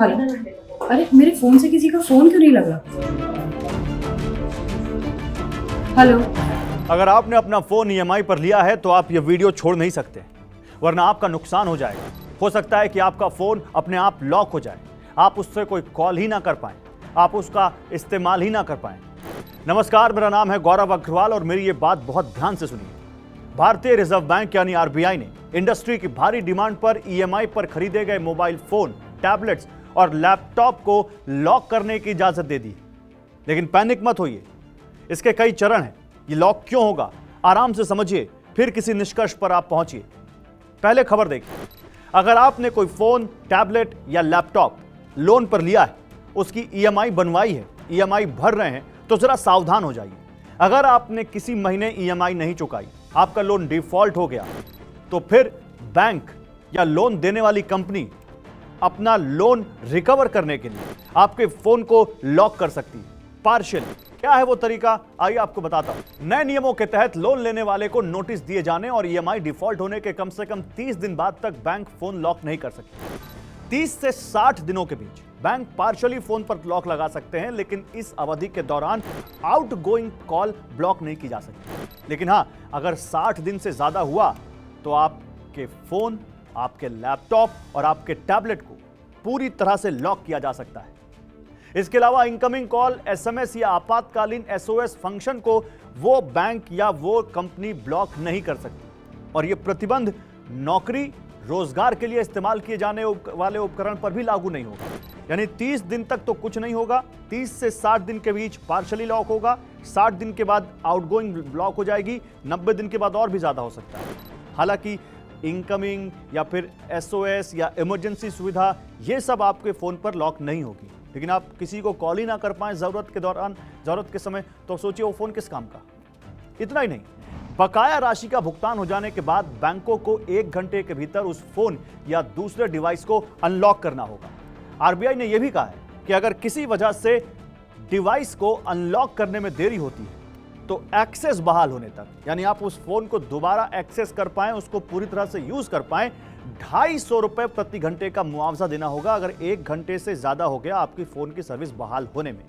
Hello. अरे मेरे phone से किसी का फोन क्यों नहीं लगा? हेलो। अगर आपने अपना फोन ईएमआई पर लिया है तो आप ये वीडियो छोड़ नहीं सकते, वरना आपका नुकसान हो जाएगा। हो सकता है कि आपका फोन अपने आप लॉक हो जाए, आप उससे कोई कॉल ही ना कर पाएं, आप उसका इस्तेमाल ही ना कर पाएं। नमस्कार, मेरा नाम है गौरव अग्रवाल और मेरी ये बात बहुत ध्यान से सुनिए। भारतीय रिजर्व बैंक यानी आरबीआई ने इंडस्ट्री की भारी डिमांड पर ईएमआई पर खरीदे गए मोबाइल फोन, टैबलेट्स और लैपटॉप को लॉक करने की इजाजत दे दी। लेकिन पैनिक मत होइए, इसके कई चरण हैं। ये लॉक क्यों होगा, आराम से समझिए, फिर किसी निष्कर्ष पर आप पहुंचिए। पहले खबर देखिए। अगर आपने कोई फोन, टैबलेट या लैपटॉप लोन पर लिया है, उसकी ईएमआई बनवाई है, ईएमआई भर रहे हैं, तो जरा सावधान हो जाइए। अगर आपने किसी महीने ईएमआई नहीं चुकाई, आपका लोन डिफॉल्ट हो गया, तो फिर बैंक या लोन देने वाली कंपनी अपना लोन रिकवर करने के लिए आपके फोन को लॉक कर सकती है, पार्शियल। क्या है वो तरीका, आइए आपको बताता हूं। नए नियमों के तहत लोन लेने वाले को नोटिस दिए जाने और ईएमआई डिफॉल्ट होने के कम से कम 30 दिन बाद तक बैंक फोन लॉक नहीं कर सकती। 30 से 60 दिनों के बीच बैंक पार्शियली फोन पर लॉक लगा सकते हैं, लेकिन इस अवधि के दौरान आउटगोइंग कॉल ब्लॉक नहीं की जा सकती। लेकिन हां, अगर 60 दिन से ज्यादा हुआ तो आपके फोन, आपके लैपटॉप और आपके टैबलेट को पूरी तरह से लॉक किया जा सकता है। इसके अलावा इनकमिंग कॉल, एसएमएस या आपातकालीन एसओएस फंक्शन को वो बैंक या वो कंपनी ब्लॉक नहीं कर सकती। और यह प्रतिबंध नौकरी, रोजगार के लिए इस्तेमाल किए जाने वाले उपकरण पर भी लागू नहीं होगा। यानी 30 दिन तक तो कुछ नहीं होगा, 30 से 60 दिन के बीच पार्शियली लॉक होगा, 60 दिन के बाद आउटगोइंग ब्लॉक हो जाएगी, 90 दिन के बाद और भी ज्यादा हो सकता है। हालांकि इनकमिंग या फिर एसओएस या इमरजेंसी सुविधा, ये सब आपके फोन पर लॉक नहीं होगी। लेकिन आप किसी को कॉल ही ना कर पाएं जरूरत के दौरान, जरूरत के समय, तो सोचिए वो फोन किस काम का। इतना ही नहीं, बकाया राशि का भुगतान हो जाने के बाद बैंकों को 1 घंटे के भीतर उस फोन या दूसरे डिवाइस को अनलॉक करना होगा। आरबीआई ने यह भी कहा है कि अगर किसी वजह से डिवाइस को अनलॉक करने में देरी होती है तो एक्सेस बहाल होने तक, यानी आप उस फोन को दोबारा एक्सेस कर पाएं, उसको पूरी तरह से यूज कर पाएं, 250 रुपए प्रति घंटे का मुआवजा देना होगा अगर 1 घंटे से ज्यादा हो गया आपकी फोन की सर्विस बहाल होने में,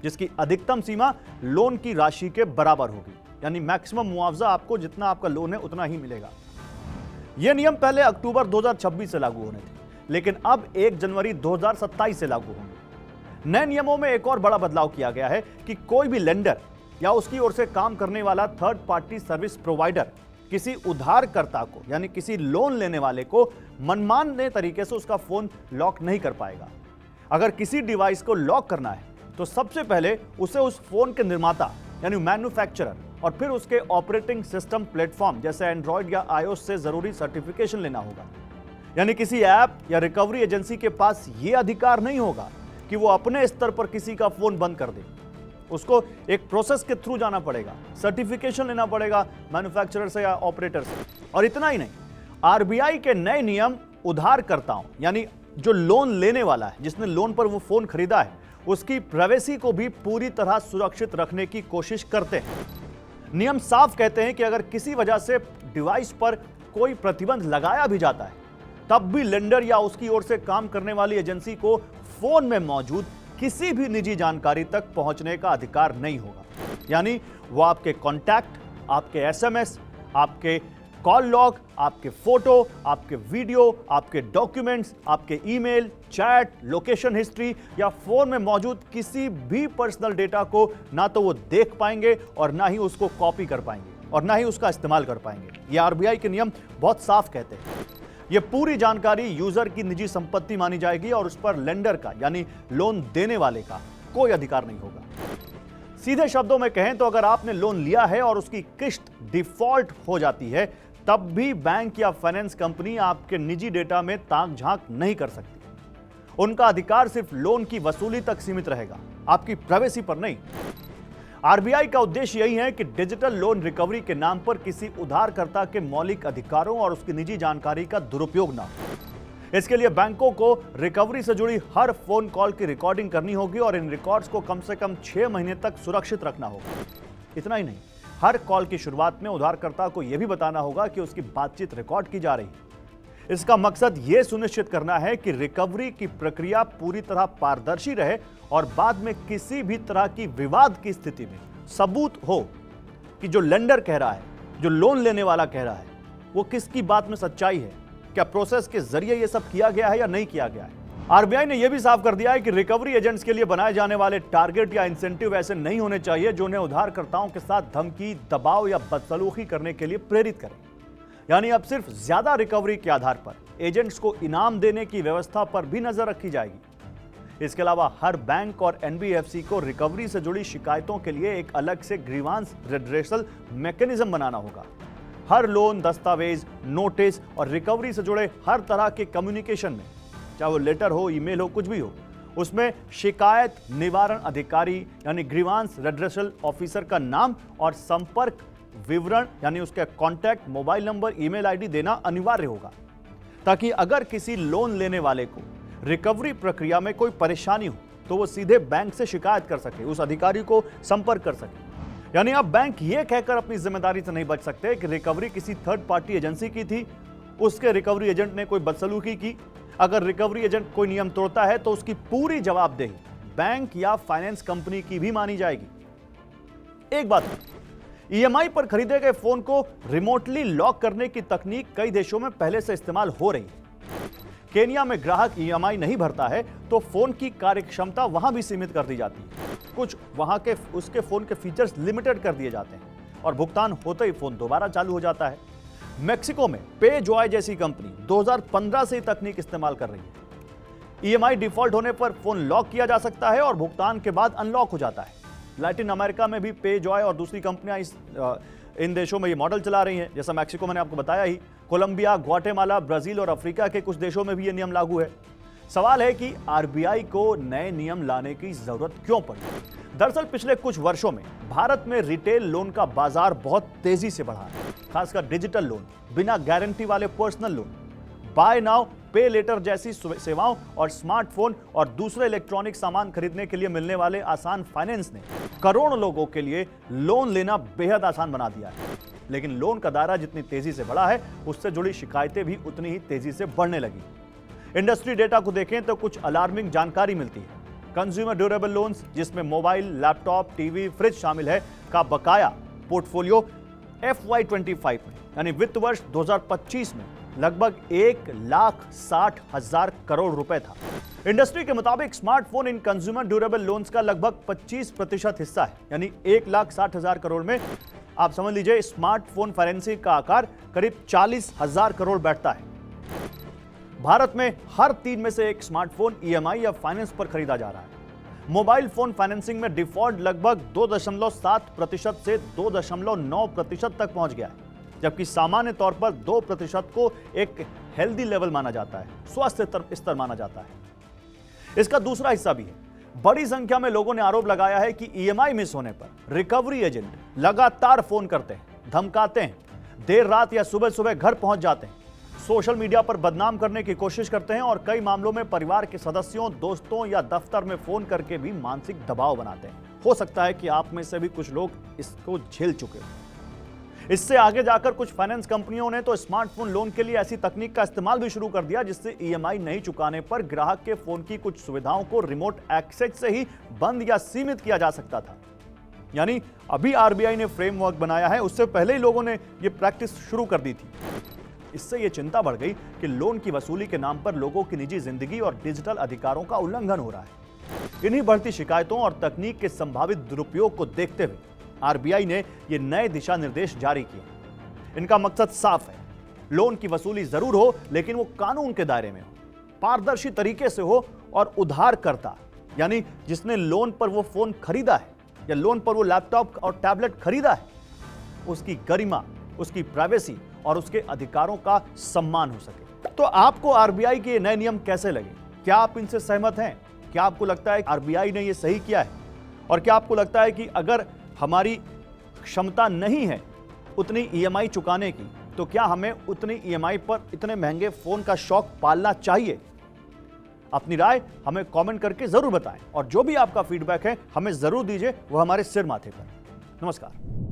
जिसकी अधिकतम सीमा लोन की राशि के बराबर होगी। यानी मैक्सिमम मुआवजा आपको जितना आपका लोन है उतना ही मिलेगा। यह नियम पहले अक्टूबर 2026 से लागू होने थे, लेकिन अब 1 जनवरी 2027 से लागू होंगे। नए नियमों में एक और बड़ा बदलाव किया गया है कि कोई भी लेंडर या उसकी ओर से काम करने वाला थर्ड पार्टी सर्विस प्रोवाइडर किसी उधारकर्ता को, यानी किसी लोन लेने वाले को, मनमाने तरीके से उसका फोन लॉक नहीं कर पाएगा। अगर किसी डिवाइस को लॉक करना है तो सबसे पहले उसे उस फोन के निर्माता यानी मैन्युफैक्चरर और फिर उसके ऑपरेटिंग सिस्टम प्लेटफॉर्म जैसे एंड्रॉइड या आईओएस से जरूरी सर्टिफिकेशन लेना होगा। यानी किसी ऐप या रिकवरी एजेंसी के पास यह अधिकार नहीं होगा कि वो अपने स्तर पर किसी का फोन बंद कर दे। उसको एक प्रोसेस के थ्रू जाना पड़ेगा, सर्टिफिकेशन लेना पड़ेगा मैन्युफैक्चरर से या ऑपरेटर से। और इतना ही नहीं, आरबीआई के नए नियम उधारकर्ताओं यानी जो लोन लेने वाला है, जिसने लोन पर वो फोन खरीदा है, उसकी प्राइवेसी को भी पूरी तरह सुरक्षित रखने की कोशिश करते हैं। नियम साफ कहते हैं कि अगर किसी वजह से डिवाइस पर कोई प्रतिबंध लगाया भी जाता है, तब भी लेंडर या उसकी ओर से काम करने वाली एजेंसी को फोन में मौजूद किसी भी निजी जानकारी तक पहुंचने का अधिकार नहीं होगा। यानी वो आपके कॉन्टैक्ट, आपके एसएमएस, आपके कॉल लॉग, आपके फोटो, आपके वीडियो, आपके डॉक्यूमेंट्स, आपके ईमेल, चैट, लोकेशन हिस्ट्री या फोन में मौजूद किसी भी पर्सनल डेटा को ना तो वो देख पाएंगे और ना ही उसको कॉपी कर पाएंगे और ना ही उसका इस्तेमाल कर पाएंगे। ये आरबीआई के नियम बहुत साफ कहते हैं। यह पूरी जानकारी यूजर की निजी संपत्ति मानी जाएगी और उस पर लेंडर का यानी लोन देने वाले का कोई अधिकार नहीं होगा। सीधे शब्दों में कहें तो अगर आपने लोन लिया है और उसकी किस्त डिफॉल्ट हो जाती है, तब भी बैंक या फाइनेंस कंपनी आपके निजी डेटा में ताक झांक नहीं कर सकती। उनका अधिकार सिर्फ लोन की वसूली तक सीमित रहेगा, आपकी प्राइवेसी पर नहीं। आरबीआई का उद्देश्य यही है कि डिजिटल लोन रिकवरी के नाम पर किसी उधारकर्ता के मौलिक अधिकारों और उसकी निजी जानकारी का दुरुपयोग ना हो। इसके लिए बैंकों को रिकवरी से जुड़ी हर फोन कॉल की रिकॉर्डिंग करनी होगी और इन रिकॉर्ड्स को कम से कम 6 महीने तक सुरक्षित रखना होगा। इतना ही नहीं, हर कॉल की शुरुआत में उधारकर्ता को यह भी बताना होगा कि उसकी बातचीत रिकॉर्ड की जा रही है। इसका मकसद यह सुनिश्चित करना है कि रिकवरी की प्रक्रिया पूरी तरह पारदर्शी रहे और बाद में किसी भी तरह की विवाद की स्थिति में सबूत हो कि जो लेंडर कह रहा है, जो लोन लेने वाला कह रहा है, वो किसकी बात में सच्चाई है, क्या प्रोसेस के जरिए यह सब किया गया है या नहीं किया गया है। आरबीआई ने यह भी साफ कर दिया है कि रिकवरी एजेंट्स के लिए बनाए जाने वाले टारगेट या इंसेंटिव ऐसे नहीं होने चाहिए जो उन्हें उधारकर्ताओं के साथ धमकी, दबाव या बदसलूकी करने के लिए प्रेरित करें। यानी अब सिर्फ ज्यादा रिकवरी के आधार पर एजेंट्स को इनाम देने की व्यवस्था पर भी नजर रखी जाएगी। इसके अलावा हर बैंक और एनबीएफसी को रिकवरी से जुड़ी शिकायतों के लिए एक अलग से ग्रीवांस रिड्रेसल मैकेनिज्म बनाना होगा। हर लोन, दस्तावेज, नोटिस और रिकवरी से जुड़े हर तरह के कम्युनिकेशन में, चाहे वो लेटर हो, ईमेल हो, कुछ भी हो, उसमें शिकायत निवारण अधिकारी यानी ग्रीवांस रिड्रेसल ऑफिसर का नाम और संपर्क विवरण यानी उसके contact, mobile number, email ID देना अनिवार्य होगा, ताकि अगर किसी लोन लेने वाले को रिकवरी प्रक्रिया में कोई परेशानी हो तो वो सीधे बैंक से शिकायत कर सके, उस अधिकारी को संपर्क कर सके। यानी अब बैंक ये कहकर अपनी जिम्मेदारी से नहीं बच सकते कि रिकवरी किसी थर्ड पार्टी एजेंसी की थी, उसके रिकवरी एजेंट ने कोई बदसलूकी की। अगर रिकवरी एजेंट कोई नियम तोड़ता है तो उसकी पूरी जवाबदेही बैंक या फाइनेंस कंपनी की भी मानी जाएगी। एक बात, ईएमआई पर खरीदे गए फोन को रिमोटली लॉक करने की तकनीक कई देशों में पहले से इस्तेमाल हो रही है। केनिया में ग्राहक ईएमआई नहीं भरता है तो फोन की कार्यक्षमता वहां भी सीमित कर दी जाती है। कुछ वहां के उसके फोन के फीचर्स लिमिटेड कर दिए जाते हैं और भुगतान होते ही फोन दोबारा चालू हो जाता है। मेक्सिको में पे जॉय जैसी कंपनी 2015 से तकनीक इस्तेमाल कर रही है। ईएमआई डिफॉल्ट होने पर फोन लॉक किया जा सकता है और भुगतान के बाद अनलॉक हो जाता है। लैटिन अमेरिका में भी पे जॉय और दूसरी कंपनियां इन देशों में ये मॉडल चला रही हैं। जैसा मैक्सिको मैंने आपको बताया ही, कोलंबिया, ग्वाटेमाला, ब्राजील और अफ्रीका के कुछ देशों में भी ये नियम लागू है। सवाल है कि आरबीआई को नए नियम लाने की जरूरत क्यों पड़ी। दरअसल पिछले कुछ वर्षों में भारत में रिटेल लोन का बाजार बहुत तेजी से बढ़ा है, खासकर डिजिटल लोन, बिना गारंटी वाले पर्सनल लोन, बाय नाउ पे लेटर जैसी सेवाओं और स्मार्टफोन और दूसरे इलेक्ट्रॉनिक सामान खरीदने के लिए मिलने वाले आसान फाइनेंस ने करोड़ों लोगों के लिए लोन लेना बेहद आसान बना दिया है। लेकिन लोन का दायरा जितनी तेजी से बढ़ा है, उससे जुड़ी शिकायतें भी उतनी ही तेजी से बढ़ने लगी। इंडस्ट्री डेटा को देखें तो कुछ अलार्मिंग जानकारी मिलती है। कंज्यूमर ड्यूरेबल लोन्स, जिसमें मोबाइल, लैपटॉप, टीवी, फ्रिज शामिल है, का बकाया पोर्टफोलियो FY25 में यानी वित्त वर्ष 2025 में लगभग 1,60,000 करोड़ रुपए था। इंडस्ट्री के मुताबिक स्मार्टफोन इन कंज्यूमर ड्यूरेबल लोन्स का लगभग 25% हिस्सा है, यानी 1,60,000 करोड़ में आप समझ लीजिए स्मार्टफोन फाइनेंसिंग का आकार करीब 40,000 करोड़ बैठता है। भारत में हर 3 में से एक स्मार्टफोन ईएमआई या फाइनेंस पर खरीदा जा रहा है। मोबाइल फोन फाइनेंसिंग में डिफॉल्ट लगभग 2.7% से 2.9% तक पहुंच गया है, जबकि सामान्य तौर पर 2% को एक हेल्दी लेवल माना जाता है, स्वस्थ स्तर माना जाता है। इसका दूसरा हिस्सा भी है। बड़ी संख्या में लोगों ने आरोप लगाया है कि ईएमआई मिस होने पर रिकवरी एजेंट लगातार फोन करते हैं, धमकाते हैं, देर रात या सुबह सुबह घर पहुंच जाते हैं, सोशल मीडिया पर बदनाम करने की कोशिश करते हैं और कई मामलों में परिवार के सदस्यों, दोस्तों या दफ्तर में फोन करके भी मानसिक दबाव बनाते हैं। हो सकता है कि आप में से भी कुछ लोग इसको झेल चुके हो। इससे आगे जाकर कुछ फाइनेंस कंपनियों ने तो स्मार्टफोन लोन के लिए ऐसी तकनीक का इस्तेमाल भी शुरू कर दिया, जिससे ईएमआई नहीं चुकाने पर ग्राहक के फोन की कुछ सुविधाओं को रिमोट एक्सेस से ही बंद या सीमित किया जा सकता था। यानी अभी आरबीआई ने फ्रेमवर्क बनाया है, उससे पहले ही लोगों ने यह प्रैक्टिस शुरू कर दी थी। इससे यह चिंता बढ़ गई कि लोन की वसूली के नाम पर लोगों की निजी जिंदगी और डिजिटल अधिकारों का उल्लंघन हो रहा है। इन्हीं बढ़ती शिकायतों और तकनीक के संभावित दुरुपयोग को देखते हुए आरबीआई ने ये नए दिशा निर्देश जारी किए। इनका मकसद साफ है, लोन की वसूली जरूर हो लेकिन वो कानून के दायरे में हो, पारदर्शी तरीके से हो और उधारकर्ता यानी जिसने लोन पर वो फोन खरीदा है या लोन पर वो लैपटॉप और टैबलेट खरीदा है, उसकी गरिमा, उसकी प्राइवेसी और उसके अधिकारों का सम्मान हो सके। तो आपको आरबीआई के नए नियम कैसे लगे? क्या आप इनसे सहमत हैं? क्या आपको लगता है आरबीआई ने यह सही किया है? और क्या आपको लगता है कि अगर हमारी क्षमता नहीं है उतनी ईएमआई चुकाने की, तो क्या हमें उतनी ईएमआई पर इतने महंगे फोन का शौक पालना चाहिए? अपनी राय हमें कमेंट करके जरूर बताएं और जो भी आपका फीडबैक है हमें जरूर दीजिए, वह हमारे सिर माथे पर। नमस्कार।